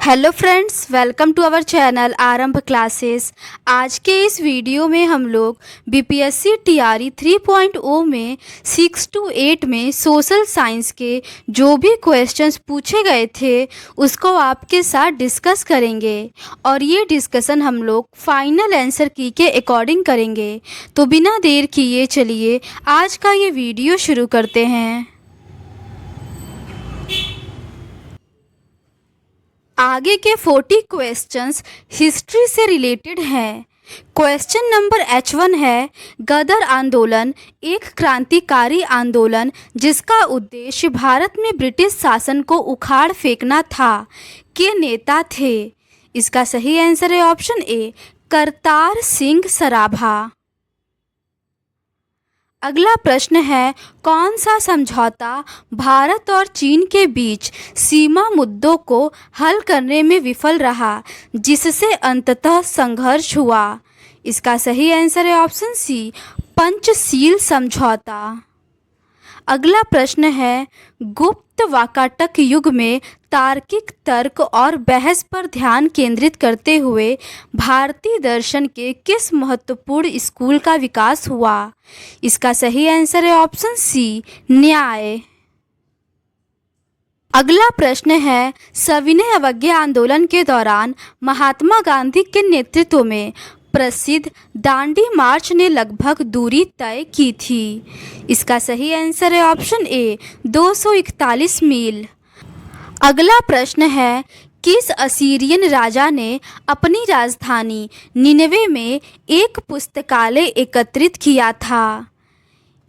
Hello friends, welcome to our channel Aarambh classes. आज के इस वीडियो में हम लोग बीपीएससी टीआरई 3.0 में 6 to 8 में सोशल साइंस के जो भी क्वेश्चंस पूछे गए थे उसको आपके साथ डिस्कस करेंगे और ये डिस्कशन हम लोग फाइनल आंसर की के अकॉर्डिंग करेंगे। तो बिना देर किए चलिए आज का ये वीडियो शुरू करते हैं। आगे के 40 क्वेश्चंस हिस्ट्री से रिलेटेड हैं। क्वेश्चन नंबर H1 है, गदर आंदोलन एक क्रांतिकारी आंदोलन जिसका उद्देश्य भारत में ब्रिटिश शासन को उखाड़ फेंकना था, के नेता थे। इसका सही आंसर है ऑप्शन ए, करतार सिंह सराभा। अगला प्रश्न है, कौन सा समझौता भारत और चीन के बीच सीमा मुद्दों को हल करने में विफल रहा जिससे अंततः संघर्ष हुआ? इसका सही आंसर है ऑप्शन सी, पंचशील समझौता। अगला प्रश्न है, गुप्त वाकाटक युग में तार्किक तर्क और बहस पर ध्यान केंद्रित करते हुए भारतीय दर्शन के किस महत्वपूर्ण स्कूल का विकास हुआ? इसका सही आंसर है ऑप्शन सी, न्याय। अगला प्रश्न है, सविनय अवज्ञा आंदोलन के दौरान महात्मा गांधी के नेतृत्व में प्रसिद्ध दांडी मार्च ने लगभग दूरी तय की थी। इसका सही आंसर है ऑप्शन ए, 241 मील। अगला प्रश्न है, किस असीरियन राजा ने अपनी राजधानी निनवे में एक पुस्तकालय एकत्रित किया था?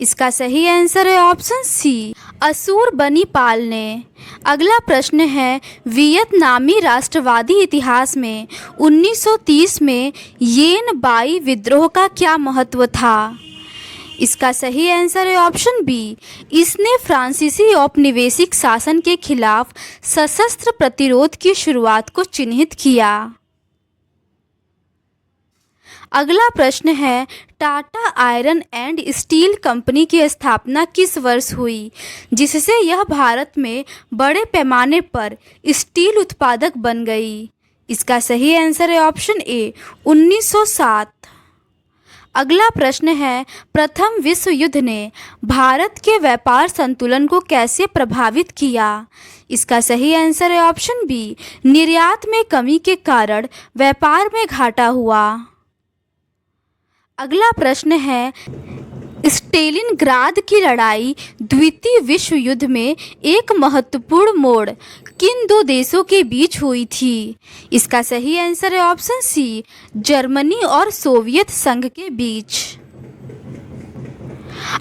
इसका सही आंसर है ऑप्शन सी, असूरबनीपाल ने। अगला प्रश्न है, वियतनामी राष्ट्रवादी इतिहास में 1930 में येन बाई विद्रोह का क्या महत्व था? इसका सही आंसर है ऑप्शन बी, इसने फ्रांसीसी औपनिवेशिक शासन के खिलाफ सशस्त्र प्रतिरोध की शुरुआत को चिन्हित किया। अगला प्रश्न है, Tata iron and steel company की स्थापना किस वर्ष हुई जिससे यह भारत में बड़े पैमाने पर स्टील उत्पादक बन गई? इसका सही आंसर है ऑप्शन ए, 1907। अगला प्रश्न है, प्रथम विश्व युद्ध ने भारत के व्यापार संतुलन को कैसे प्रभावित किया? इसका सही आंसर है ऑप्शन बी, निर्यात में कमी के कारण व्यापार में घाटा हुआ। अगला प्रश्न है, स्टेलिनग्राद की लड़ाई द्वितीय विश्व युद्ध में एक महत्वपूर्ण मोड़ किन दो देशों के बीच हुई थी? इसका सही आंसर है ऑप्शन सी, जर्मनी और सोवियत संघ के बीच।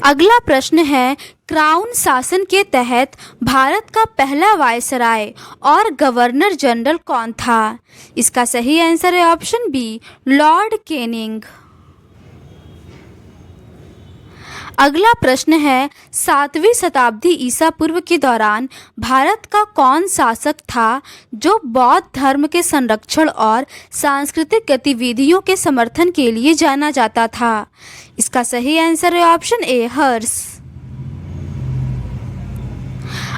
अगला प्रश्न है, क्राउन शासन के तहत भारत का पहला वायसराय और गवर्नर जनरल कौन था? इसका सही आंसर है ऑप्शन बी, लॉर्ड कैनिंग। अगला प्रश्न है, 7वीं शताब्दी ईसा पूर्व के दौरान भारत का कौन शासक था जो बौद्ध धर्म के संरक्षण और सांस्कृतिक गतिविधियों के समर्थन के लिए जाना जाता था? इसका सही आंसर है ऑप्शन ए, हर्ष।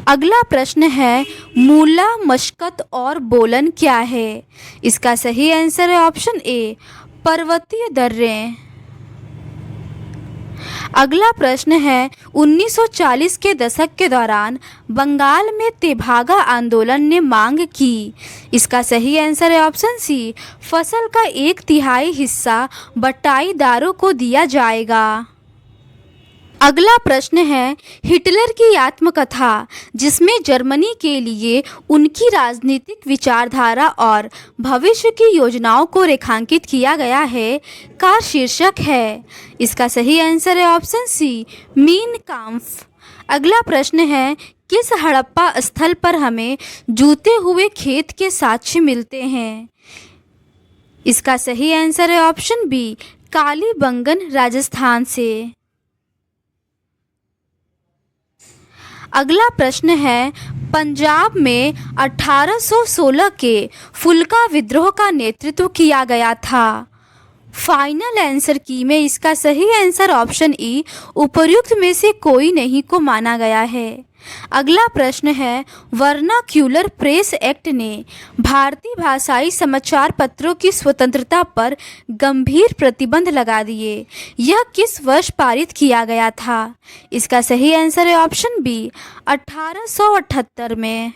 अगला प्रश्न है, मूला, मशकत और बोलन क्या है? इसका सही आंसर है ऑप्शन ए, पर्वतीय दर्रे। अगला प्रश्न है, 1940 के दशक के दौरान बंगाल में तेभागा आंदोलन ने मांग की। इसका सही आंसर है ऑप्शन सी, फसल का 1/3 हिस्सा बटाईदारों को दिया जाएगा। अगला प्रश्न है, हिटलर की आत्मकथा जिसमें जर्मनी के लिए उनकी राजनीतिक विचारधारा और भविष्य की योजनाओं को रेखांकित किया गया है का शीर्षक है? इसका सही आंसर है ऑप्शन सी, मीन काम्फ। अगला प्रश्न है, किस हड़प्पा स्थल पर हमें जूते हुए खेत के साक्ष्य मिलते हैं? इसका सही आंसर है ऑप्शन बी, कालीबंगन राजस्थान से। अगला प्रश्न है, पंजाब में 1816 के फुल्का विद्रोह का नेतृत्व किया गया था? फाइनल आंसर की में इसका सही आंसर ऑप्शन ई, उपर्युक्त में से कोई नहीं को माना गया है। अगला प्रश्न है, वर्नाक्यूलर प्रेस एक्ट ने भारतीय भाषाई समाचार पत्रों की स्वतंत्रता पर गंभीर प्रतिबंध लगा दिए। यह किस वर्ष पारित किया गया था? इसका सही आंसर है ऑप्शन बी, 1878 में।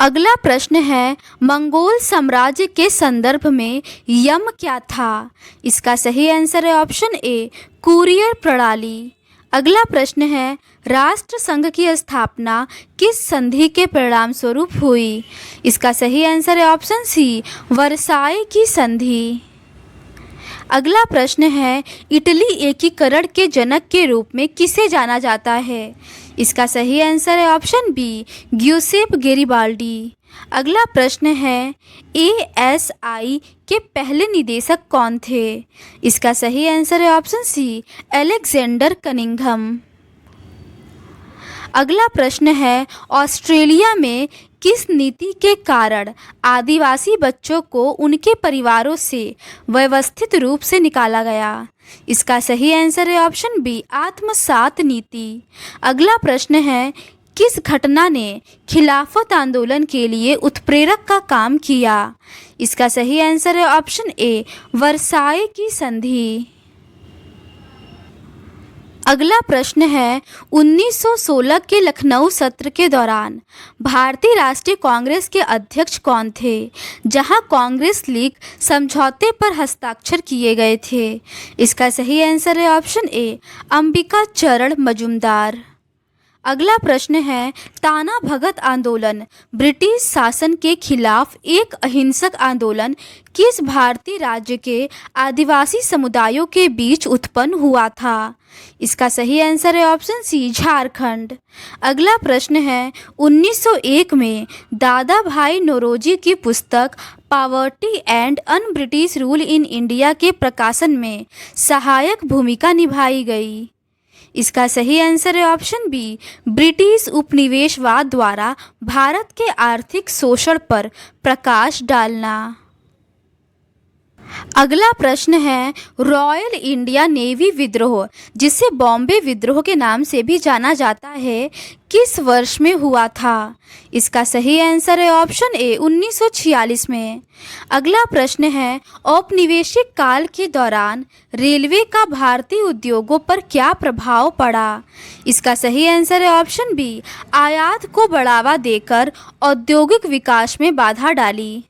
अगला प्रश्न है, मंगोल साम्राज्य के संदर्भ में यम क्या था? इसका सही आंसर है ऑप्शन ए, कुरियर प्रणाली। अगला प्रश्न है, राष्ट्रसंघ की स्थापना किस संधि के परिणाम स्वरूप हुई? इसका सही आंसर है ऑप्शन सी, वर्साई की संधि। अगला प्रश्न है, इटली एकीकरण के जनक के रूप में किसे जाना जाता है? इसका सही आंसर है ऑप्शन बी, ग्यूसेप गेरिबाल्डी। अगला प्रश्न है, एएसआई के पहले निदेशक कौन थे? इसका सही आंसर है ऑप्शन सी, अलेक्जेंडर कनिंघम। अगला प्रश्न है, ऑस्ट्रेलिया में किस नीति के कारण आदिवासी बच्चों को उनके परिवारों से व्यवस्थित रूप से निकाला गया? इसका सही आंसर है ऑप्शन बी, आत्मसात नीति। अगला प्रश्न है, किस घटना ने खिलाफत आंदोलन के लिए उत्प्रेरक का काम किया? इसका सही आंसर है ऑप्शन ए, वर्साई की संधि। अगला प्रश्न है, 1916 के लखनऊ सत्र के दौरान भारतीय राष्ट्रीय कांग्रेस के अध्यक्ष कौन थे, जहां कांग्रेस लीग समझौते पर हस्ताक्षर किए गए थे? इसका सही आंसर है ऑप्शन ए, अंबिका चरण मजूमदार। अगला प्रश्न है, ताना भगत आंदोलन ब्रिटिश शासन के खिलाफ एक अहिंसक आंदोलन किस भारतीय राज्य के आदिवासी समुदायों के बीच उत्पन्न हुआ था? इसका सही आंसर है ऑप्शन सी, झारखंड। अगला प्रश्न है, 1901 में दादा भाई नौरोजी की पुस्तक poverty and un British rule in India के प्रकाशन में सहायक भूमिका निभाई गई। इसका सही आंसर है ऑप्शन बी, ब्रिटिश उपनिवेशवाद द्वारा भारत के आर्थिक शोषण पर प्रकाश डालना। अगला प्रश्न है, रॉयल इंडिया नेवी विद्रोह, जिसे बॉम्बे विद्रोह के नाम से भी जाना जाता है, किस वर्ष में हुआ था? इसका सही आंसर है ऑप्शन ए, 1946 में। अगला प्रश्न है, औपनिवेशिक काल के दौरान रेलवे का भारतीय उद्योगों पर क्या प्रभाव पड़ा? इसका सही आंसर है ऑप्शन बी, आयात को बढ़ावा देकर औद्योगिक विकास में बाधा डाली।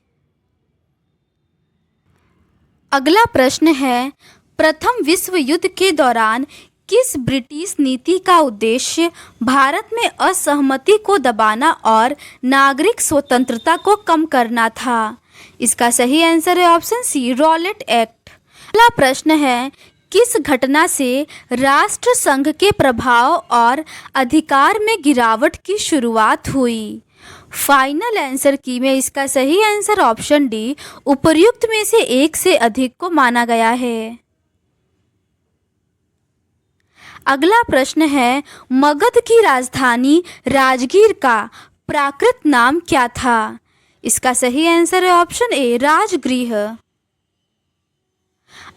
अगला प्रश्न है, प्रथम विश्व युद्ध के दौरान किस ब्रिटिश नीति का उद्देश्य भारत में असहमति को दबाना और नागरिक स्वतंत्रता को कम करना था? इसका सही आंसर है ऑप्शन सी, रॉलेट एक्ट। अगला प्रश्न है, किस घटना से राष्ट्रसंघ के प्रभाव और अधिकार में गिरावट की शुरुआत हुई? फाइनल आंसर की में इसका सही आंसर ऑप्शन डी, उपर्युक्त में से एक से अधिक को माना गया है। अगला प्रश्न है, मगध की राजधानी राजगीर का प्राकृत नाम क्या था? इसका सही आंसर है ऑप्शन ए, राजगृह।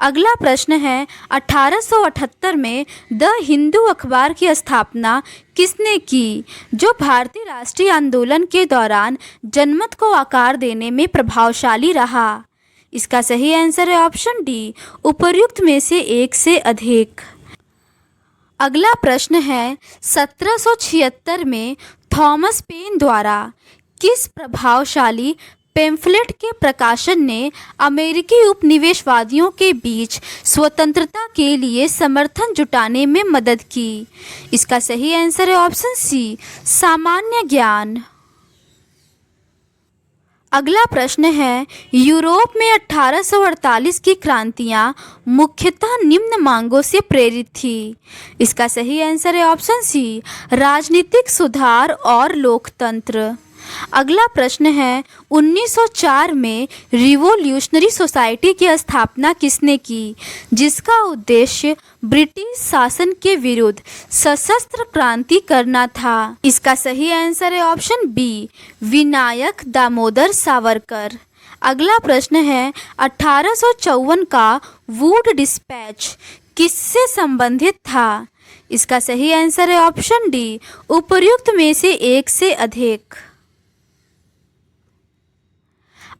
अगला प्रश्न है, 1878 में द हिंदू अखबार की स्थापना किसने की, जो भारतीय राष्ट्रीय आंदोलन के दौरान जनमत को आकार देने में प्रभावशाली रहा? इसका सही आंसर है ऑप्शन डी, उपर्युक्त में से एक से अधिक। अगला प्रश्न है, 1776 में थॉमस पेन द्वारा किस प्रभावशाली पेम्फलेट के प्रकाशन ने अमेरिकी उपनिवेशवादियों के बीच स्वतंत्रता के लिए समर्थन जुटाने में मदद की? इसका सही आंसर है ऑप्शन सी, सामान्य ज्ञान। अगला प्रश्न है, यूरोप में 1848 की क्रांतियां मुख्यतः निम्न मांगों से प्रेरित थी। इसका सही आंसर है ऑप्शन सी, राजनीतिक सुधार और लोकतंत्र। अगला प्रश्न है, 1904 में रिवोल्यूशनरी सोसाइटी की स्थापना किसने की, जिसका उद्देश्य ब्रिटिश शासन के विरुद्ध सशस्त्र क्रांति करना था? इसका सही आंसर है ऑप्शन बी, विनायक दामोदर सावरकर। अगला प्रश्न है, 1854 का वुड डिस्पैच किससे संबंधित था? इसका सही आंसर है ऑप्शन डी, उपर्युक्त में से एक से अधिक।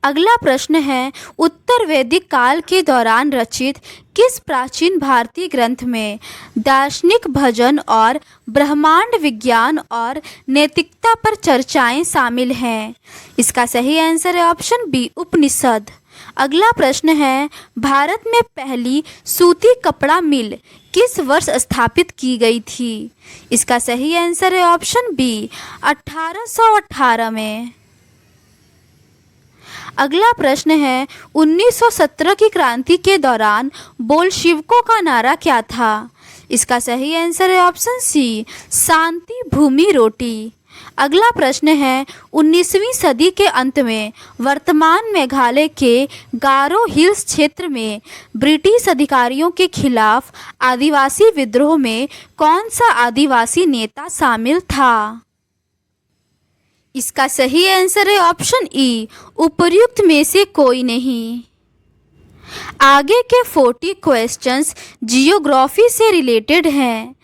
अगला प्रश्न है, उत्तर वैदिक काल के दौरान रचित किस प्राचीन भारतीय ग्रंथ में दार्शनिक भजन और ब्रह्मांड विज्ञान और नैतिकता पर चर्चाएं शामिल हैं? इसका सही आंसर है ऑप्शन बी, उपनिषद। अगला प्रश्न है, भारत में पहली सूती कपड़ा मिल किस वर्ष स्थापित की गई थी? इसका सही आंसर है ऑप्शन बी, 1818 में। अगला प्रश्न है, 1917 की क्रांति के दौरान बोल्शिविकों का नारा क्या था? इसका सही आंसर है ऑप्शन सी, शांति भूमि रोटी। अगला प्रश्न है, 19वीं सदी के अंत में वर्तमान मेघालय के गारो हिल्स क्षेत्र में ब्रिटिश अधिकारियों के खिलाफ आदिवासी विद्रोह में कौन सा आदिवासी नेता शामिल था? इसका सही आंसर है ऑप्शन ई, उपर्युक्त में से कोई नहीं। आगे के 40 क्वेश्चंस जियोग्राफी से रिलेटेड हैं।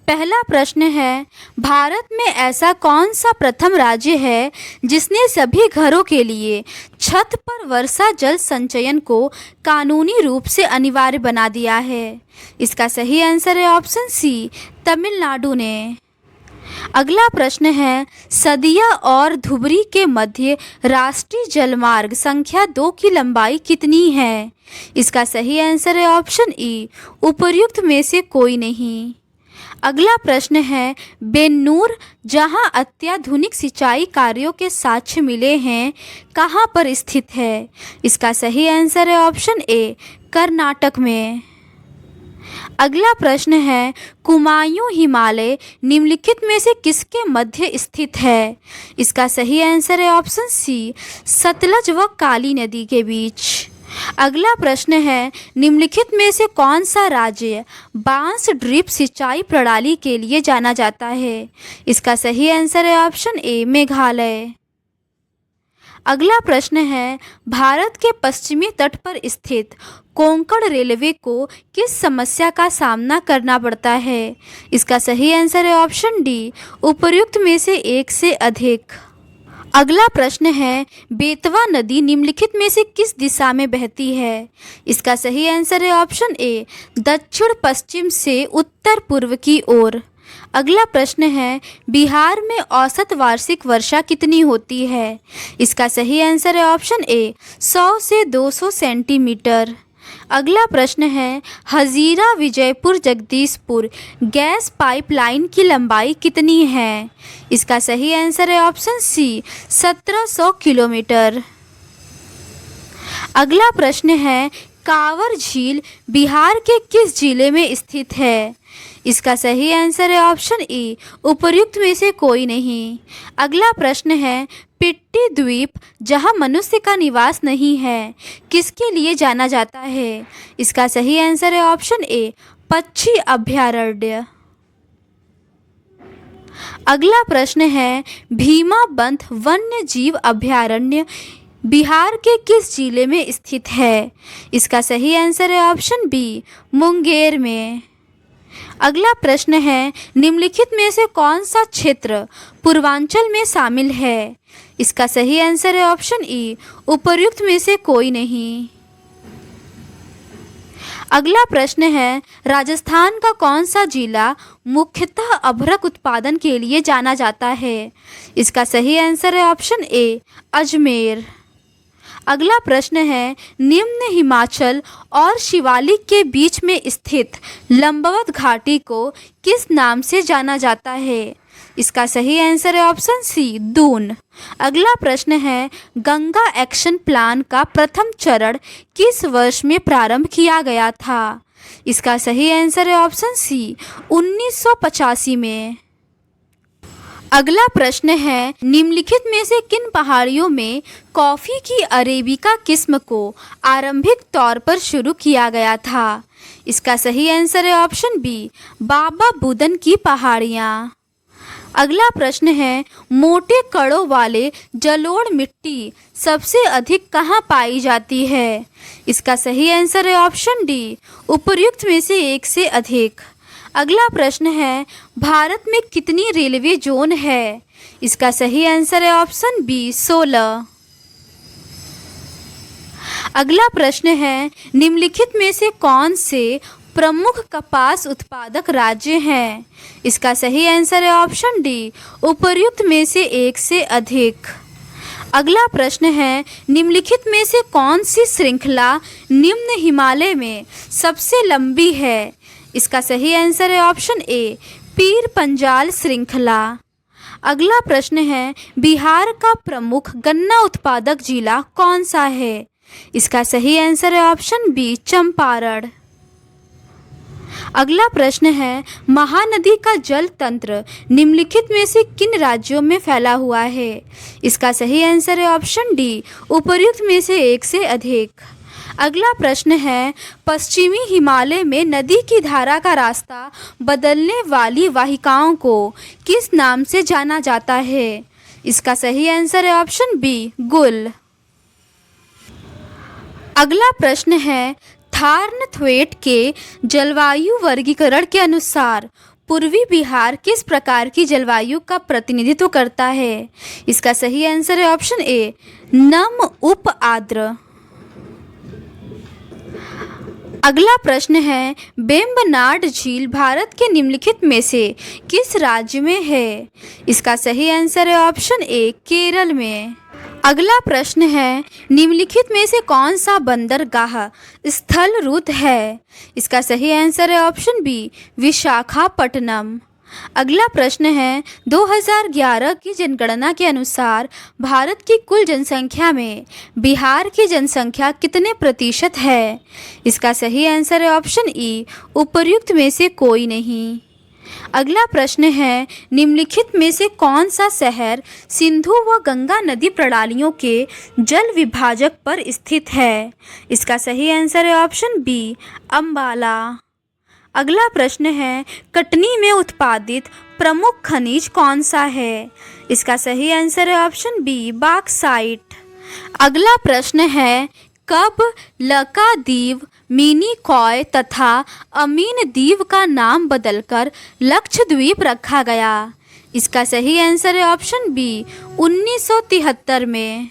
पहला प्रश्न है, भारत में ऐसा कौन सा प्रथम राज्य है जिसने सभी घरों के लिए छत पर वर्षा जल संचयन को कानूनी रूप से अनिवार्य बना दिया है? इसका सही आंसर है ऑप्शन सी, तमिलनाडु ने। अगला प्रश्न है, सदिया और धुबरी के मध्य राष्ट्रीय जलमार्ग संख्या 2 की लंबाई कितनी है? इसका सही आंसर है ऑप्शन ई, उपर्युक्त में से कोई नहीं। अगला प्रश्न है, बेन्नूर जहां अत्याधुनिक सिंचाई कार्यों के साक्ष्य मिले हैं कहां पर स्थित है? इसका सही आंसर है ऑप्शन ए, कर्नाटक में। अगला प्रश्न है, कुमायूं हिमालय निम्नलिखित में से किसके मध्य स्थित है? इसका सही आंसर है ऑप्शन सी, सतलज व काली नदी के बीच। अगला प्रश्न है, निम्नलिखित में से कौन सा राज्य बांस ड्रिप सिंचाई प्रणाली के लिए जाना जाता है? इसका सही आंसर है ऑप्शन ए, मेघालय। अगला प्रश्न है, भारत के पश्चिमी तट पर स्थित कोंकण रेलवे को किस समस्या का सामना करना पड़ता है? इसका सही आंसर है ऑप्शन डी, उपर्युक्त में से एक से अधिक। अगला प्रश्न है, बेतवा नदी निम्नलिखित में से किस दिशा में बहती है? इसका सही आंसर है ऑप्शन ए, दक्षिण पश्चिम से उत्तर पूर्व की ओर। अगला प्रश्न है, बिहार में औसत वार्षिक वर्षा कितनी होती है? इसका सही आंसर है ऑप्शन ए, 100 से 200 सेंटीमीटर। अगला प्रश्न है, हजीरा विजयपुर जगदीशपुर गैस पाइपलाइन की लंबाई कितनी है? इसका सही आंसर है ऑप्शन सी, 1700 किलोमीटर। अगला प्रश्न है, कांवर झील बिहार के किस जिले में स्थित है? इसका सही आंसर है ऑप्शन ई, उपर्युक्त में से कोई नहीं। अगला प्रश्न है, पिट्टी द्वीप जहां मनुष्य का निवास नहीं है किसके लिए जाना जाता है? इसका सही आंसर है ऑप्शन ए, पक्षी अभयारण्य। अगला प्रश्न है, भीमाबंध वन्य जीव अभयारण्य बिहार के किस जिले में स्थित है? इसका सही आंसर है ऑप्शन बी, मुंगेर में। अगला प्रश्न है, निम्नलिखित में से कौन सा क्षेत्र पूर्वांचल में शामिल है? इसका सही आंसर है ऑप्शन ई, उपर्युक्त में से कोई नहीं। अगला प्रश्न है, राजस्थान का कौन सा जिला मुख्यतः अभ्रक उत्पादन के लिए जाना जाता है? इसका सही आंसर है ऑप्शन ए, अजमेर। अगला प्रश्न है, निम्न हिमाचल और शिवालिक के बीच में स्थित लंबवत घाटी को किस नाम से जाना जाता है? इसका सही आंसर है ऑप्शन सी, दून। अगला प्रश्न है, गंगा एक्शन प्लान का प्रथम चरण किस वर्ष में प्रारंभ किया गया था? इसका सही आंसर है ऑप्शन सी, 1985 में। अगला प्रश्न है, निम्नलिखित में से किन पहाड़ियों में कॉफ़ी की अरेबिका किस्म को आरंभिक तौर पर शुरू किया गया था? इसका सही आंसर है ऑप्शन बी, बाबा बुदन की पहाड़ियाँ। अगला प्रश्न है, मोटे कणों वाले जलोढ़ मिट्टी सबसे अधिक कहाँ पाई जाती है? इसका सही आंसर है ऑप्शन डी, उपर्युक्त में से एक से अधिक। अगला प्रश्न है, भारत में कितनी रेलवे जोन है? इसका सही आंसर है ऑप्शन बी 16। अगला प्रश्न है, निम्नलिखित में से कौन से प्रमुख कपास उत्पादक राज्य हैं? इसका सही आंसर है ऑप्शन डी उपर्युक्त में से एक से अधिक। अगला प्रश्न है, निम्नलिखित में से कौन सी श्रृंखला निम्न हिमालय में सबसे लंबी है? इसका सही आंसर है ऑप्शन ए पीर पंजाल श्रृंखला। अगला प्रश्न है, बिहार का प्रमुख गन्ना उत्पादक जिला कौन सा है? इसका सही आंसर है ऑप्शन बी चंपारण। अगला प्रश्न है, महानदी का जल तंत्र निम्नलिखित में से किन राज्यों में फैला हुआ है? इसका सही आंसर है ऑप्शन डी उपर्युक्त में से एक से अधिक। अगला प्रश्न है, पश्चिमी हिमालय में नदी की धारा का रास्ता बदलने वाली वाहिकाओं को किस नाम से जाना जाता है? इसका सही आंसर है ऑप्शन बी गुल। अगला प्रश्न है, थार्नथवेट के जलवायु वर्गीकरण के अनुसार पूर्वी बिहार किस प्रकार की जलवायु का प्रतिनिधित्व करता है? इसका सही आंसर है ऑप्शन ए नम उप आर्द्र। अगला प्रश्न है, वेम्बनाड झील भारत के निम्नलिखित में से किस राज्य में है? इसका सही आंसर है ऑप्शन ए केरल में। अगला प्रश्न है, निम्नलिखित में से कौन सा बंदरगाह स्थल रूट है? इसका सही आंसर है ऑप्शन बी विशाखापट्टनम। अगला प्रश्न है, 2011 की जनगणना के अनुसार भारत की कुल जनसंख्या में बिहार की जनसंख्या कितने प्रतिशत है? इसका सही आंसर है ऑप्शन ई उपर्युक्त में से कोई नहीं। अगला प्रश्न है, निम्नलिखित में से कौन सा शहर सिंधु व गंगा नदी प्रणालियों के जल विभाजक पर स्थित है? इसका सही आंसर है ऑप्शन बी अंबाला। अगला प्रश्न है, कटनी में उत्पादित प्रमुख खनिज कौन सा है? इसका सही आंसर है ऑप्शन बी बॉक्साइट। अगला प्रश्न है, कब लक्षद्वीप मिनिकॉय तथा अमीन द्वीप का नाम बदलकर लक्षद्वीप रखा गया? इसका सही आंसर है ऑप्शन बी 1973 में।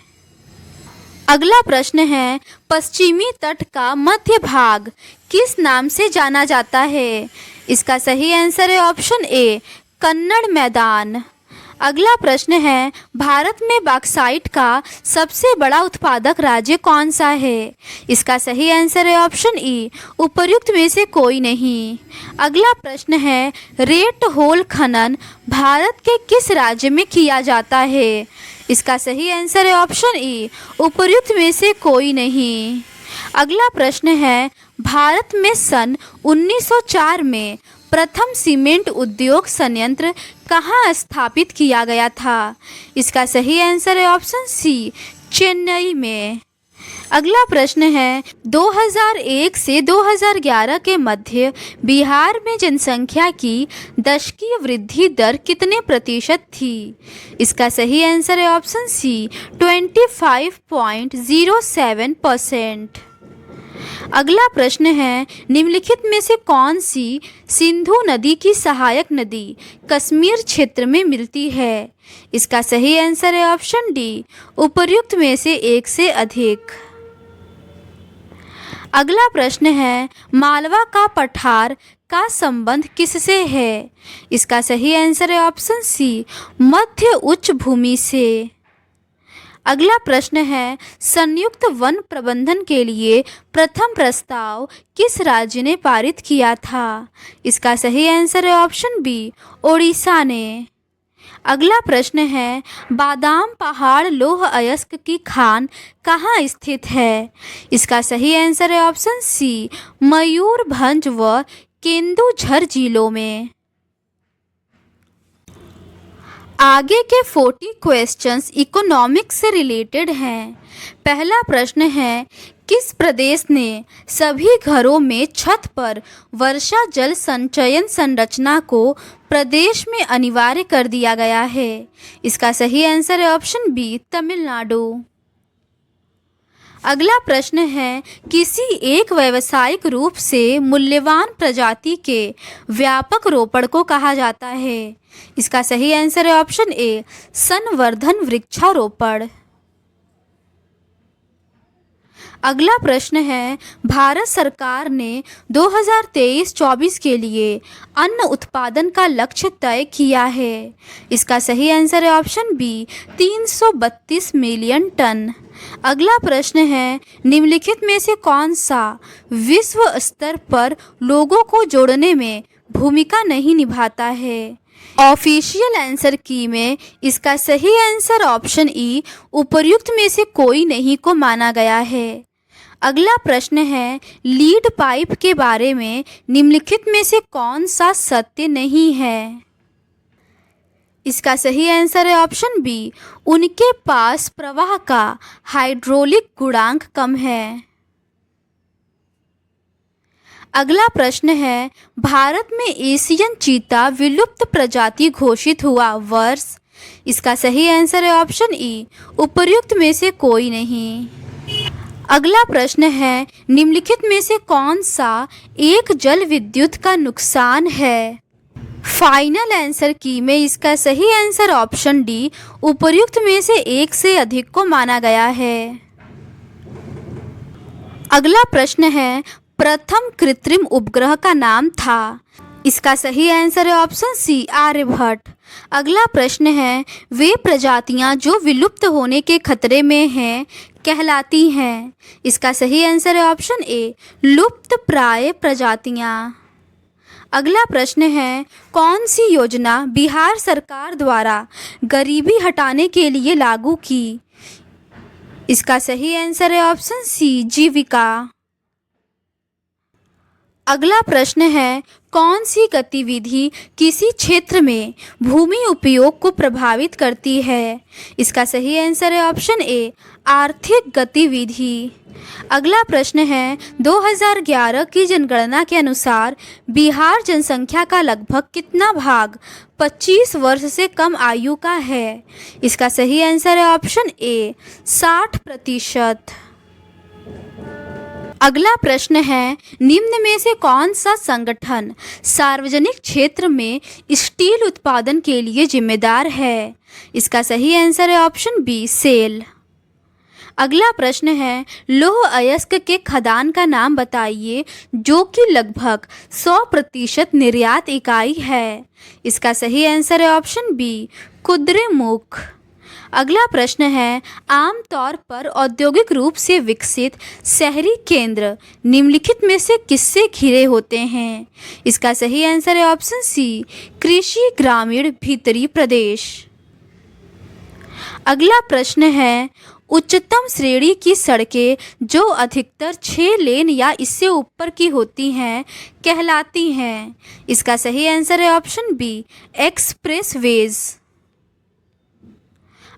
अगला प्रश्न है, पश्चिमी तट का मध्य भाग किस नाम से जाना जाता है? इसका सही आंसर है ऑप्शन ए कन्नड़ मैदान। अगला प्रश्न है, भारत में बॉक्साइट का सबसे बड़ा उत्पादक राज्य कौन सा है? इसका सही आंसर है ऑप्शन ई उपर्युक्त में से कोई नहीं। अगला प्रश्न है, रेट होल खनन भारत के किस राज्य में किया जाता है? इसका सही आंसर है ऑप्शन ई उपर्युक्त में से कोई नहीं। अगला प्रश्न है, भारत में सन 1904 में प्रथम सीमेंट उद्योग संयंत्र कहाँ स्थापित किया गया था? इसका सही आंसर है ऑप्शन सी चेन्नई में। अगला प्रश्न है, 2001 से 2011 के मध्य बिहार में जनसंख्या की दशकीय वृद्धि दर कितने प्रतिशत थी? इसका सही आंसर है ऑप्शन सी 25.07%। अगला प्रश्न है, निम्नलिखित में से कौन सी सिंधु नदी की सहायक नदी कश्मीर क्षेत्र में मिलती है? इसका सही आंसर है ऑप्शन डी उपर्युक्त में से एक से अधिक। अगला प्रश्न है, मालवा का पठार का संबंध किससे है? इसका सही आंसर है ऑप्शन सी मध्य उच्च भूमि से। अगला प्रश्न है, संयुक्त वन प्रबंधन के लिए प्रथम प्रस्ताव किस राज्य ने पारित किया था? इसका सही आंसर है ऑप्शन बी ओडिशा ने। अगला प्रश्न है, बादाम पहाड़ लौह अयस्क की खान कहाँ स्थित है? इसका सही आंसर है ऑप्शन सी मयूरभंज व केंदुझर जिलों में। आगे के 40 क्वेश्चंस इकोनॉमिक्स से रिलेटेड हैं। पहला प्रश्न है, किस प्रदेश ने सभी घरों में छत पर वर्षा जल संचयन संरचना को प्रदेश में अनिवार्य कर दिया गया है? इसका सही आंसर है ऑप्शन बी तमिलनाडु। अगला प्रश्न है, किसी एक व्यावसायिक रूप से मूल्यवान प्रजाति के व्यापक रोपण को कहा जाता है। इसका सही आंसर है ऑप्शन ए, संवर्धन वृक्षारोपण। अगला प्रश्न है, भारत सरकार ने 2023-24 के लिए अन्न उत्पादन का लक्ष्य तय किया है। इसका सही आंसर है ऑप्शन बी, 332 मिलियन टन। अगला प्रश्न है, निम्नलिखित में से कौन सा विश्व स्तर पर लोगों को जोड़ने में भूमिका नहीं निभाता है। ऑफिशियल आंसर की में इसका सही आंसर ऑप्शन ई, उपर्युक्त में से कोई नहीं को माना गया है। अगला प्रश्न है, लीड पाइप के बारे में निम्नलिखित में से कौन सा सत्य नहीं है। इसका सही आंसर है ऑप्शन बी, उनके पास प्रवाह का हाइड्रोलिक गुणांक कम है। अगला प्रश्न है, भारत में एशियन चीता विलुप्त प्रजाति घोषित हुआ वर्ष। इसका सही आंसर है ऑप्शन ई, उपर्युक्त में से कोई नहीं। अगला प्रश्न है, निम्नलिखित में से कौन सा एक जल विद्युत का नुकसान है। फाइनल आंसर की में इसका सही आंसर ऑप्शन डी, उपर्युक्त में से एक से अधिक को माना गया है। अगला प्रश्न है, प्रथम कृत्रिम उपग्रह का नाम था। इसका सही आंसर है ऑप्शन सी, आर्यभट्ट। अगला प्रश्न है, वे प्रजातियां जो विलुप्त होने के खतरे में हैं कहलाती हैं। इसका सही आंसर है ऑप्शन ए, लुप्त प्राय प्रजातियां। अगला प्रश्न है, कौन सी योजना बिहार सरकार द्वारा गरीबी हटाने के लिए लागू की। इसका सही आंसर है ऑप्शन सी, जीविका। अगला प्रश्न है, कौन सी गतिविधि किसी क्षेत्र में भूमि उपयोग को प्रभावित करती है। इसका सही आंसर है ऑप्शन ए, आर्थिक गतिविधि। अगला प्रश्न है, 2011 की जनगणना के अनुसार बिहार जनसंख्या का लगभग कितना भाग 25 वर्ष से कम आयु का है। इसका सही आंसर है ऑप्शन ए, 60%। अगला प्रश्न है, निम्न में से कौन सा संगठन सार्वजनिक क्षेत्र में स्टील उत्पादन के लिए जिम्मेदार है। इसका सही आंसर है ऑप्शन बी, सेल। अगला प्रश्न है, लौह अयस्क के खदान का नाम बताइए जो कि लगभग 100% निर्यात इकाई है। इसका सही आंसर है ऑप्शन बी, कुद्रेमुख। अगला प्रश्न है, आमतौर पर औद्योगिक रूप से विकसित शहरी केंद्र निम्नलिखित में से किससे घिरे होते हैं। इसका सही आंसर है ऑप्शन सी, कृषि ग्रामीण भीतरी प्रदेश। अगला प्रश्न है, उच्चतम श्रेणी की सड़कें जो अधिकतर 6 लेन या इससे ऊपर की होती हैं कहलाती हैं। इसका सही आंसर है ऑप्शन बी, एक्सप्रेसवेज।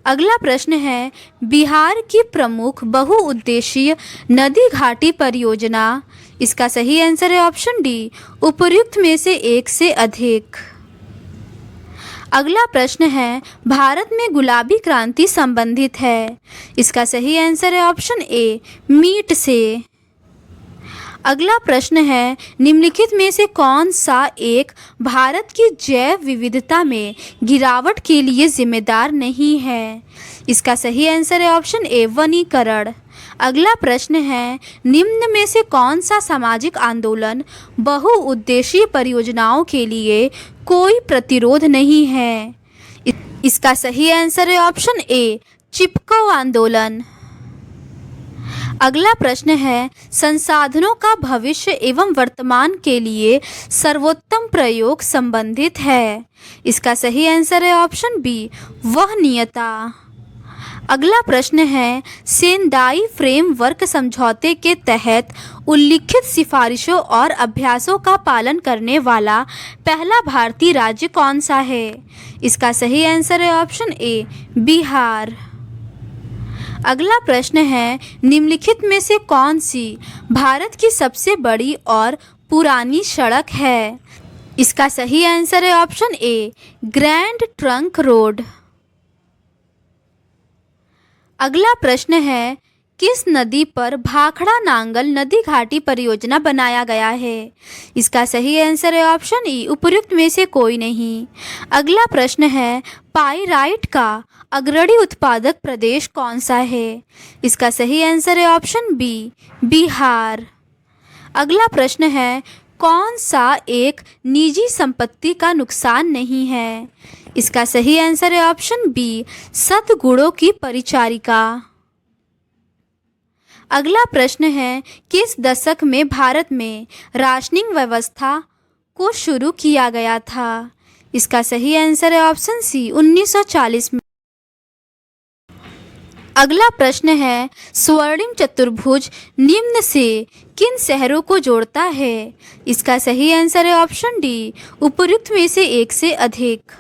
अगला प्रश्न है, बिहार की प्रमुख बहुउद्देशीय नदी घाटी परियोजना। इसका सही आंसर है ऑप्शन डी, उपर्युक्त में से एक से अधिक। अगला प्रश्न है, भारत में गुलाबी क्रांति संबंधित है। इसका सही आंसर है ऑप्शन ए, मीट से। अगला प्रश्न है, निम्नलिखित में से कौन सा एक भारत की जैव विविधता में गिरावट के लिए जिम्मेदार नहीं है। इसका सही आंसर है ऑप्शन ए, वनीकरण। अगला प्रश्न है, निम्न में से कौन सा सामाजिक आंदोलन बहुउद्देशीय परियोजनाओं के लिए कोई प्रतिरोध नहीं है। इसका सही आंसर है ऑप्शन ए, चिपको आंदोलन। अगला प्रश्न है, संसाधनों का भविष्य एवं वर्तमान के लिए सर्वोत्तम प्रयोग संबंधित है। इसका सही आंसर है ऑप्शन बी, वहनीयता। अगला प्रश्न है, सेंदाई फ्रेमवर्क समझौते के तहत उल्लिखित सिफारिशों और अभ्यासों का पालन करने वाला पहला भारतीय राज्य कौन सा है। इसका सही आंसर है ऑप्शन ए, बिहार। अगला प्रश्न है, निम्नलिखित में से कौन सी भारत की सबसे बड़ी और पुरानी सड़क है। इसका सही आंसर है option A, grand trunk road. अगला प्रश्न है, किस नदी पर भाखड़ा नांगल नदी घाटी परियोजना बनाया गया है? इसका सही आंसर है ऑप्शन ई, उपर्युक्त में से कोई नहीं। अगला प्रश्न है, पाइराइट का अग्रणी उत्पादक प्रदेश कौन सा है? इसका सही आंसर है ऑप्शन बी, बिहार। अगला प्रश्न है, कौन सा एक निजी संपत्ति का नुकसान नहीं है? इसका सही आंसर है ऑप्शन बी, सद्गुणों की परिचारिका। अगला प्रश्न है, किस दशक में भारत में राशनिंग व्यवस्था को शुरू किया गया था? इसका सही आंसर है ऑप्शन सी, 1940 में। अगला प्रश्न है, स्वर्णिम चतुर्भुज निम्न से किन शहरों को जोड़ता है? इसका सही आंसर है ऑप्शन डी, उपर्युक्त में से एक से अधिक।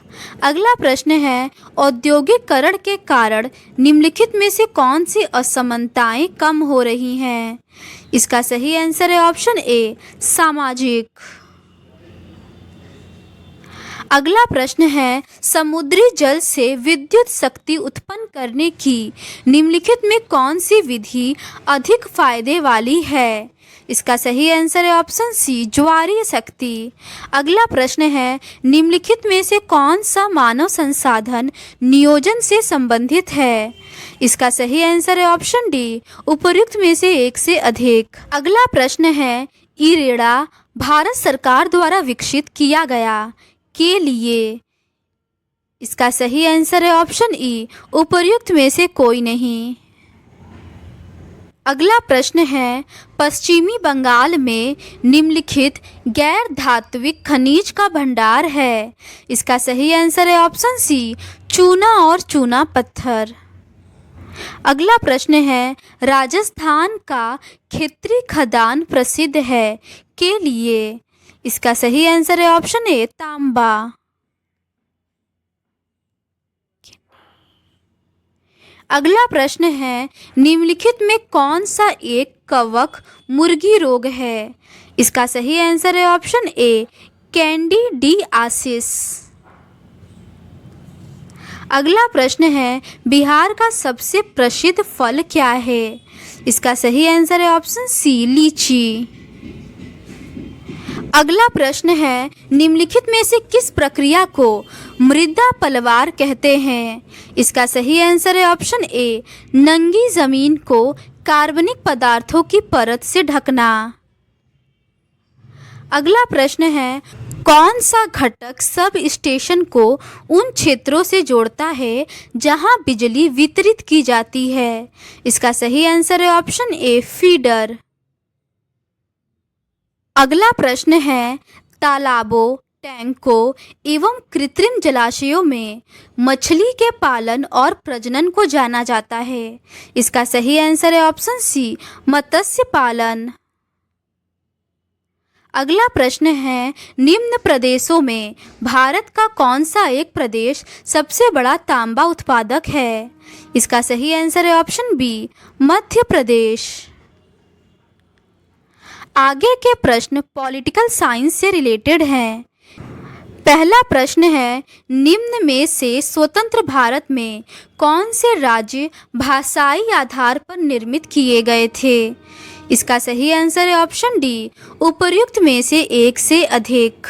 अगला प्रश्न है, औद्योगिकरण के कारण निम्नलिखित में से कौन सी असमानताएं कम हो रही हैं? इसका सही आंसर है ऑप्शन ए, सामाजिक। अगला प्रश्न है, समुद्री जल से विद्युत शक्ति उत्पन्न करने की निम्नलिखित में कौन सी विधि अधिक फायदे वाली है? इसका सही आंसर है ऑप्शन सी, ज्वारीय शक्ति। अगला प्रश्न है, निम्नलिखित में से कौन सा मानव संसाधन नियोजन से संबंधित है? इसका सही आंसर है ऑप्शन डी, उपर्युक्त में से एक से अधिक। अगला प्रश्न है, इरेडा भारत सरकार द्वारा विकसित किया गया के लिए? इसका सही आंसर है ऑप्शन ई, उपर्युक्त में से कोई नहीं। अगला प्रश्न है, पश्चिमी बंगाल में निम्नलिखित गैर धात्विक खनिज का भंडार है? इसका सही आंसर है ऑप्शन सी, चूना और चूना पत्थर। अगला प्रश्न है, राजस्थान का खेतरी खदान प्रसिद्ध है के लिए? इसका सही आंसर है ऑप्शन ए, तांबा। अगला प्रश्न है, निम्नलिखित में कौन सा एक कवक मुर्गी रोग है? इसका सही आंसर है ऑप्शन ए, कैंडिडियासिस। अगला प्रश्न है, बिहार का सबसे प्रसिद्ध फल क्या है? इसका सही आंसर है ऑप्शन सी, लीची। अगला प्रश्न है, निम्नलिखित में से किस प्रक्रिया को मृदा पलवार कहते हैं? इसका सही आंसर है ऑप्शन ए, नंगी जमीन को कार्बनिक पदार्थों की परत से ढकना। अगला प्रश्न है, कौन सा घटक सब स्टेशन को उन क्षेत्रों से जोड़ता है जहां बिजली वितरित की जाती है? इसका सही आंसर है ऑप्शन ए, फीडर। अगला प्रश्न है, तालाबों, टैंकों एवं कृत्रिम जलाशयों में मछली के पालन और प्रजनन को जाना जाता है? इसका सही आंसर है ऑप्शन सी, मत्स्य पालन। अगला प्रश्न है, निम्न प्रदेशों में भारत का कौन सा एक प्रदेश सबसे बड़ा तांबा उत्पादक है? इसका सही आंसर है ऑप्शन बी, मध्य प्रदेश। आगे के प्रश्न पॉलिटिकल साइंस से रिलेटेड हैं। पहला प्रश्न है, निम्न में से स्वतंत्र भारत में कौन से राज्य भाषाई आधार पर निर्मित किए गए थे? इसका सही आंसर है ऑप्शन डी, उपर्युक्त में से एक से अधिक।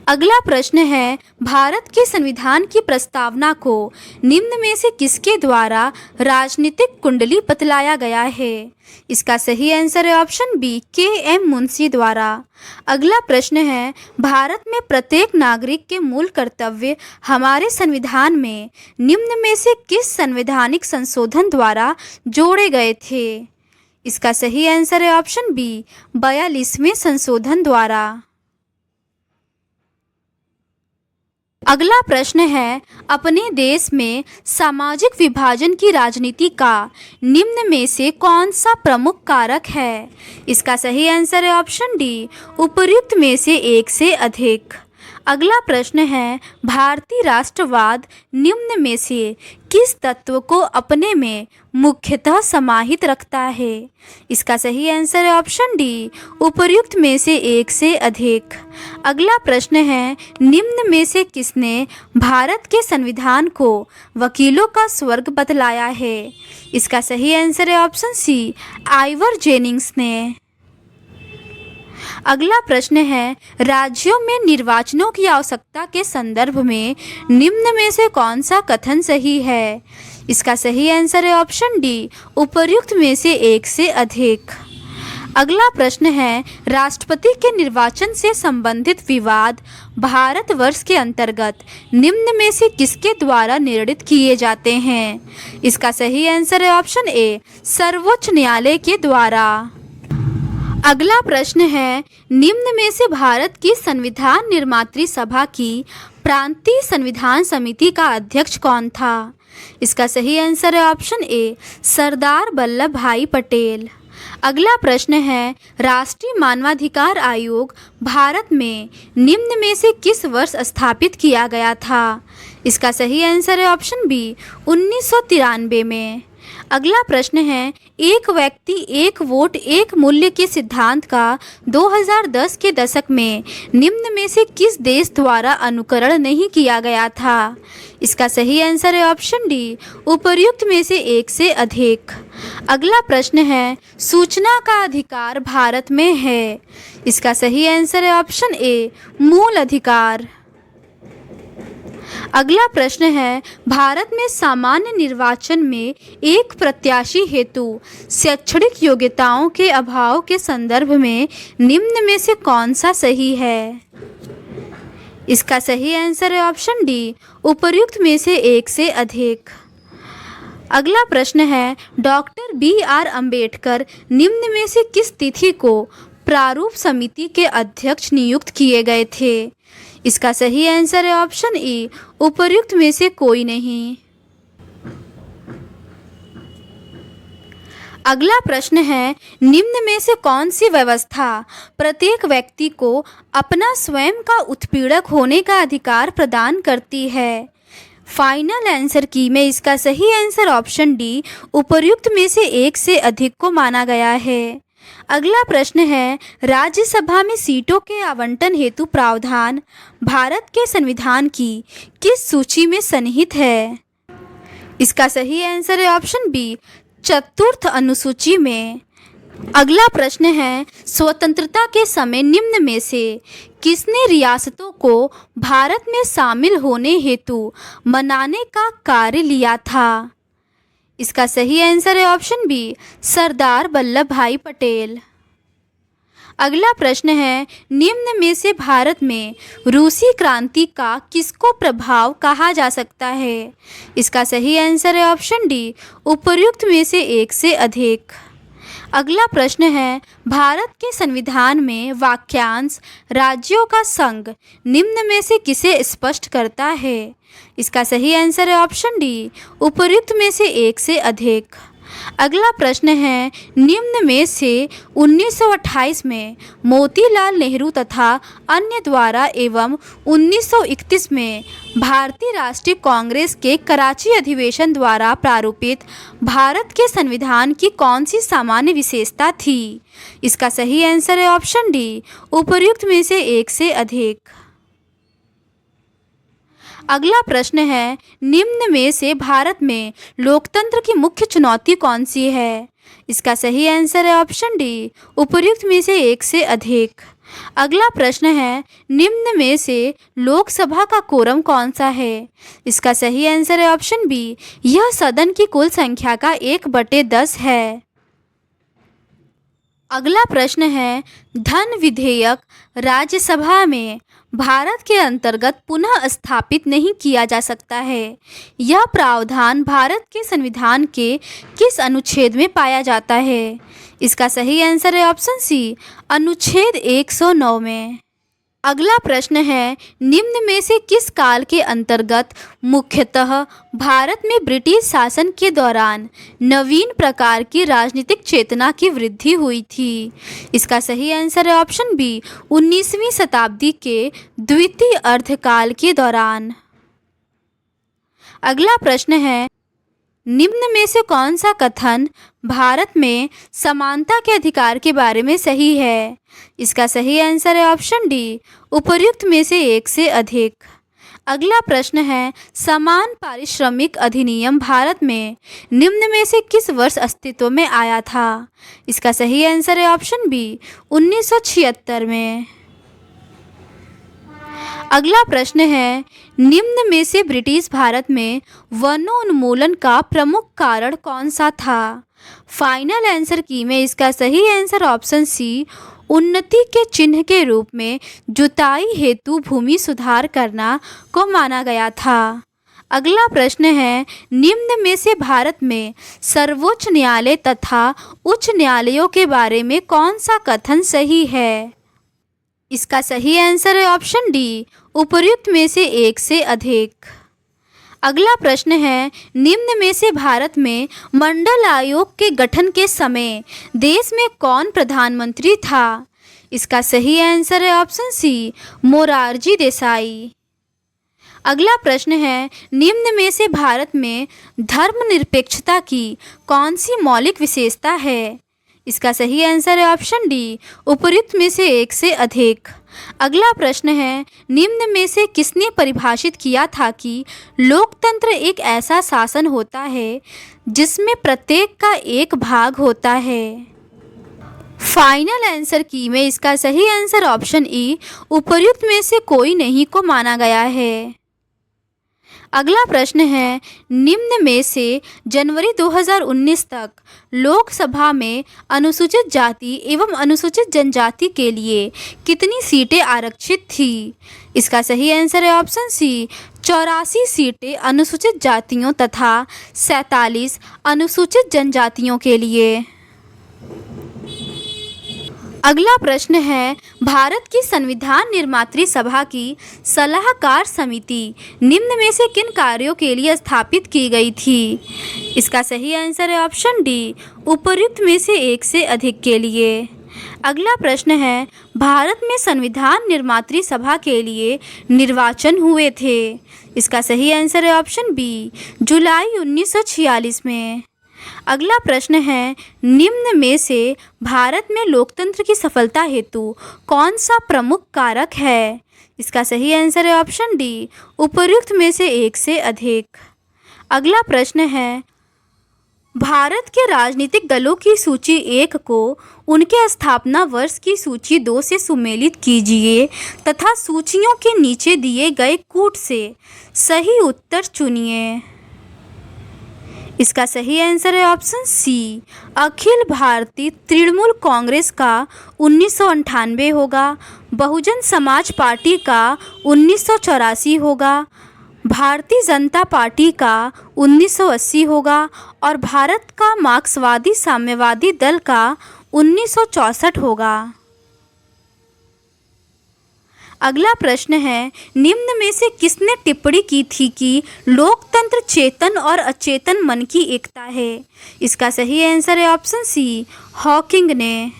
अगला प्रश्न है, भारत के संविधान की प्रस्तावना को निम्न में से किसके द्वारा राजनीतिक कुंडली बतलाया गया है? इसका सही आंसर है ऑप्शन बी, के एम मुंशी द्वारा। अगला प्रश्न है, भारत में प्रत्येक नागरिक के मूल कर्तव्य हमारे संविधान में निम्न में से किस संवैधानिक संशोधन द्वारा जोड़े गए थे? इसका सही आंसर है ऑप्शन बी, 42वें संशोधन द्वारा। अगला प्रश्न है, अपने देश में सामाजिक विभाजन की राजनीति का निम्न में से कौन सा प्रमुख कारक है? इसका सही आंसर है ऑप्शन डी, उपर्युक्त में से एक से अधिक। अगला प्रश्न है, भारतीय राष्ट्रवाद निम्न में से किस तत्व को अपने में मुख्यतः समाहित रखता है? इसका सही आंसर है ऑप्शन डी, उपर्युक्त में से एक से अधिक। अगला प्रश्न है, निम्न में से किसने भारत के संविधान को वकीलों का स्वर्ग बतलाया है? इसका सही आंसर है ऑप्शन सी, आइवर जेनिंग्स ने। अगला प्रश्न है, राज्यों में निर्वाचनों की आवश्यकता के संदर्भ में निम्न में से कौन सा कथन सही है? इसका सही आंसर है ऑप्शन डी, उपर्युक्त में से एक से अधिक। अगला प्रश्न है, राष्ट्रपति के निर्वाचन से संबंधित विवाद भारतवर्ष के अंतर्गत निम्न में से किसके द्वारा निर्णित किए जाते हैं? इसका सही आंसर है ऑप्शन ए, सर्वोच्च न्यायालय के द्वारा। अगला प्रश्न है, निम्न में से भारत की संविधान निर्मात्री सभा की प्रांतीय संविधान समिति का अध्यक्ष कौन था? इसका सही आंसर है ऑप्शन ए, सरदार वल्लभ भाई पटेल। अगला प्रश्न है, राष्ट्रीय मानवाधिकार आयोग भारत में निम्न में से किस वर्ष स्थापित किया गया था? इसका सही आंसर है ऑप्शन बी, 1993 में। अगला प्रश्न है, एक व्यक्ति एक वोट एक मूल्य के सिद्धांत का 2010 के दशक में निम्न में से किस देश द्वारा अनुकरण नहीं किया गया था? इसका सही आंसर है ऑप्शन डी, उपर्युक्त में से एक से अधिक। अगला प्रश्न है, सूचना का अधिकार भारत में है? इसका सही आंसर है ऑप्शन ए, मूल अधिकार। अगला प्रश्न है, भारत में सामान्य निर्वाचन में एक प्रत्याशी हेतु शैक्षणिक योग्यताओं के अभाव के संदर्भ में निम्न में से कौन सा सही है? इसका सही आंसर है ऑप्शन डी, उपर्युक्त में से एक से अधिक। अगला प्रश्न है, डॉक्टर बी.आर. अंबेडकर निम्न में से किस तिथि को प्रारूप समिति के अध्यक्ष नियुक्त किए गए थे? इसका सही आंसर है ऑप्शन ई, उपर्युक्त में से कोई नहीं। अगला प्रश्न है, निम्न में से कौन सी व्यवस्था प्रत्येक व्यक्ति को अपना स्वयं का उत्पीड़क होने का अधिकार प्रदान करती है? फाइनल आंसर की में इसका सही आंसर ऑप्शन डी, उपर्युक्त में से एक से अधिक को माना गया है। अगला प्रश्न है, राज्यसभा में सीटों के आवंटन हेतु प्रावधान भारत के संविधान की किस सूची में सन्निहित है? इसका सही आंसर है ऑप्शन बी, चतुर्थ अनुसूची में। अगला प्रश्न है, स्वतंत्रता के समय निम्न में से किसने रियासतों को भारत में शामिल होने हेतु मनाने का कार्य लिया था? इसका सही आंसर है ऑप्शन बी, सरदार वल्लभ भाई पटेल। अगला प्रश्न है, निम्न में से भारत में रूसी क्रांति का किसको प्रभाव कहा जा सकता है? इसका सही आंसर है ऑप्शन डी, उपर्युक्त में से एक से अधिक। अगला प्रश्न है, भारत के संविधान में वाक्यांश राज्यों का संघ निम्न में से किसे स्पष्ट करता है? इसका सही आंसर है ऑप्शन डी, उपर्युक्त में से एक से अधिक। अगला प्रश्न है, निम्न में से 1928 में मोतीलाल नेहरू तथा अन्य द्वारा एवं 1931 में भारतीय राष्ट्रीय कांग्रेस के कराची अधिवेशन द्वारा प्रारूपित भारत के संविधान की कौन सी सामान्य विशेषता थी? इसका सही आंसर है ऑप्शन डी, उपर्युक्त में से एक से अधिक। अगला प्रश्न है, निम्न में से भारत में लोकतंत्र की मुख्य चुनौती कौन सी है? इसका सही आंसर है ऑप्शन डी, उपर्युक्त में से एक से अधिक। अगला प्रश्न है, निम्न में से लोकसभा का कोरम कौन सा है? इसका सही आंसर है ऑप्शन बी, यह सदन की कुल संख्या का 1/10 है। अगला प्रश्न है, धन विधेयक राज्यसभा में भारत के अंतर्गत पुनः स्थापित नहीं किया जा सकता है। यह प्रावधान भारत के संविधान के किस अनुच्छेद में पाया जाता है? इसका सही आंसर है ऑप्शन सी, अनुच्छेद 109 में। अगला प्रश्न है, निम्न में से किस काल के अंतर्गत मुख्यतः भारत में ब्रिटिश शासन के दौरान नवीन प्रकार की राजनीतिक चेतना की वृद्धि हुई थी? इसका सही आंसर है ऑप्शन बी, 19वीं शताब्दी के द्वितीय अर्धकाल के दौरान। अगला प्रश्न है, निम्न में से कौन सा कथन भारत में समानता के अधिकार के बारे में सही है? इसका सही आंसर है ऑप्शन डी, उपर्युक्त में से एक से अधिक। अगला प्रश्न है, समान पारिश्रमिक अधिनियम भारत में निम्न में से किस वर्ष अस्तित्व में आया था? इसका सही आंसर है ऑप्शन बी, 1976 में। अगला प्रश्न है, निम्न में से ब्रिटिश भारत में वनोन्मूलन का प्रमुख कारण कौन सा था? फाइनल आंसर की में इसका सही आंसर ऑप्शन सी, उन्नति के चिन्ह के रूप में जुताई हेतु भूमि सुधार करना को माना गया था। अगला प्रश्न है, निम्न में से भारत में सर्वोच्च न्यायालय तथा उच्च न्यायालयों के बारे में कौन सा कथन सही है? इसका सही आंसर है ऑप्शन डी, उपर्युक्त में से एक से अधिक। अगला प्रश्न है, निम्न में से भारत में मंडल आयोग के गठन के समय देश में कौन प्रधानमंत्री था? इसका सही आंसर है ऑप्शन सी, मोरारजी देसाई। अगला प्रश्न है, निम्न में से भारत में धर्मनिरपेक्षता की कौन सी मौलिक विशेषता है? इसका सही आंसर है ऑप्शन डी, उपर्युक्त में से एक से अधिक। अगला प्रश्न है, निम्न में से किसने परिभाषित किया था कि लोकतंत्र एक ऐसा शासन होता है जिसमें प्रत्येक का एक भाग होता है? फाइनल आंसर की में इसका सही आंसर ऑप्शन ई, उपर्युक्त में से कोई नहीं को माना गया है। अगला प्रश्न है, निम्न में से जनवरी 2019 तक लोकसभा में अनुसूचित जाति एवं अनुसूचित जनजाति के लिए कितनी सीटें आरक्षित थी? इसका सही आंसर है ऑप्शन सी, 84 सीटें अनुसूचित जातियों तथा 47 अनुसूचित जनजातियों के लिए। अगला प्रश्न है, भारत की संविधान निर्मात्री सभा की सलाहकार समिति निम्न में से किन कार्यों के लिए स्थापित की गई थी? इसका सही आंसर है ऑप्शन डी, उपर्युक्त में से एक से अधिक के लिए। अगला प्रश्न है, भारत में संविधान निर्मात्री सभा के लिए निर्वाचन हुए थे? इसका सही आंसर है ऑप्शन बी, जुलाई 1946 में। अगला प्रश्न है, निम्न में से भारत में लोकतंत्र की सफलता हेतु कौन सा प्रमुख कारक है? इसका सही आंसर है ऑप्शन डी, उपर्युक्त में से एक से अधिक। अगला प्रश्न है, भारत के राजनीतिक दलों की सूची 1 को उनके स्थापना वर्ष की सूची 2 से सुमेलित कीजिए तथा सूचियों के नीचे दिए गए कूट से सही उत्तर चुनिए। इसका सही आंसर है ऑप्शन सी, अखिल भारतीय तृणमूल कांग्रेस का 1998 होगा, बहुजन समाज पार्टी का 1984 होगा, भारतीय जनता पार्टी का 1980 होगा और भारत का मार्क्सवादी साम्यवादी दल का 1964 होगा। अगला प्रश्न है, निम्न में से किसने टिप्पणी की थी कि लोकतंत्र चेतन और अचेतन मन की एकता है? इसका सही आंसर है ऑप्शन सी, हॉकिंग ने।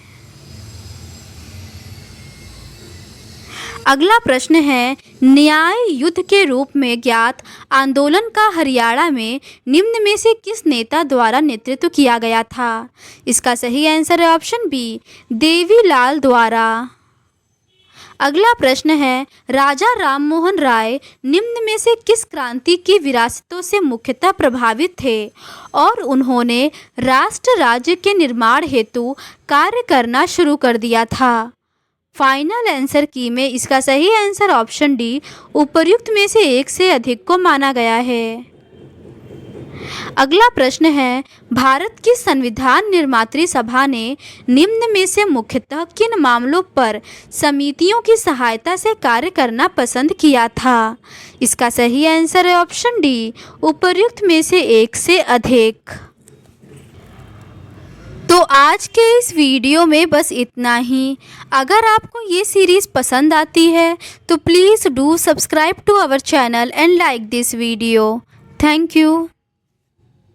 अगला प्रश्न है, न्याय युद्ध के रूप में ज्ञात आंदोलन का हरियाणा में निम्न में से किस नेता द्वारा नेतृत्व किया गया था? इसका सही आंसर है ऑप्शन बी, देवीलाल द्वारा। अगला प्रश्न है, राजा राममोहन राय निम्न में से किस क्रांति की विरासतों से मुख्यतः प्रभावित थे और उन्होंने राष्ट्र राज्य के निर्माण हेतु कार्य करना शुरू कर दिया था? फाइनल आंसर की में इसका सही आंसर ऑप्शन डी, उपर्युक्त में से एक से अधिक को माना गया है। अगला प्रश्न है, भारत की संविधान निर्मात्री सभा ने निम्न में से मुख्यतः किन मामलों पर समितियों की सहायता से कार्य करना पसंद किया था? इसका सही आंसर है ऑप्शन डी, उपर्युक्त में से एक से अधिक। तो आज के इस वीडियो में बस इतना ही। अगर आपको ये सीरीज़ पसंद आती है तो please do subscribe to our channel and like this video. Thank you.